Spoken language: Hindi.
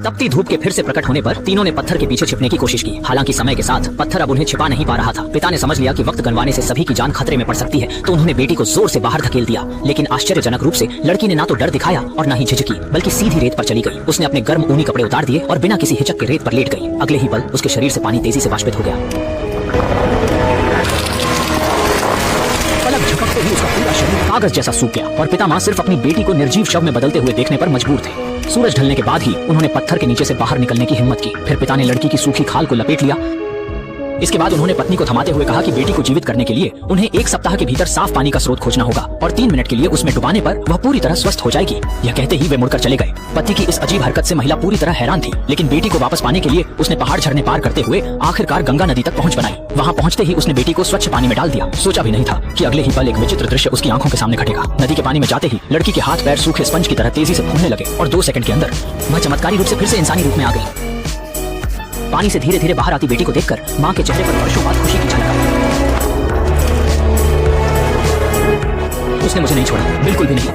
तपती धूप के फिर से प्रकट होने पर तीनों ने पत्थर के पीछे छिपने की कोशिश की। हालांकि समय के साथ पत्थर अब उन्हें छिपा नहीं पा रहा था। पिता ने समझ लिया कि वक्त गंवाने से सभी की जान खतरे में पड़ सकती है, तो उन्होंने बेटी को जोर से बाहर धकेल दिया। लेकिन आश्चर्यजनक रूप से लड़की ने ना तो डर दिखाया और ना ही झिझकी, बल्कि सीधी रेत पर चली गई। उसने अपने गर्म ऊनी कपड़े उतार दिए और बिना किसी हिचक के रेत पर लेट गई। अगले ही पल उसके शरीर से पानी तेजी से वाष्पित हो गया। पलक झपकते ही उसका पूरा शरीर कागज जैसा सूख गया और पितामह सिर्फ अपनी बेटी को निर्जीव शव में बदलते हुए देखने पर मजबूर थे। सूरज ढलने के बाद ही उन्होंने पत्थर के नीचे से बाहर निकलने की हिम्मत की। फिर पिता ने लड़की की सूखी खाल को लपेट लिया। इसके बाद उन्होंने पत्नी को थमाते हुए कहा कि बेटी को जीवित करने के लिए उन्हें 1 सप्ताह के भीतर साफ पानी का स्रोत खोजना होगा और 3 मिनट के लिए उसमें डुबाने पर वह पूरी तरह स्वस्थ हो जाएगी। यह कहते ही वे मुड़कर चले गए। पति की इस अजीब हरकत से महिला पूरी तरह हैरान थी, लेकिन बेटी को वापस पाने के लिए उसने पहाड़ झरने पार करते हुए आखिरकार गंगा नदी तक पहुंच बनाई। वहां पहुंचते ही उसने बेटी को स्वच्छ पानी में डाल दिया। सोचा भी नहीं था कि अगले ही पल एक विचित्र दृश्य उसकी आंखों के सामने घटेगा। नदी के पानी में जाते ही लड़की के हाथ पैर सूखे स्पंज की तरह तेजी से फूलने लगे और 2 सेकंड के अंदर वह चमत्कारी रूप से फिर से इंसानी रूप में आ गई। पानी से धीरे धीरे बाहर आती बेटी को देखकर मां के चेहरे पर वर्षों बाद खुशी की झलक आई। उसने मुझे नहीं छोड़ा, बिल्कुल भी नहीं।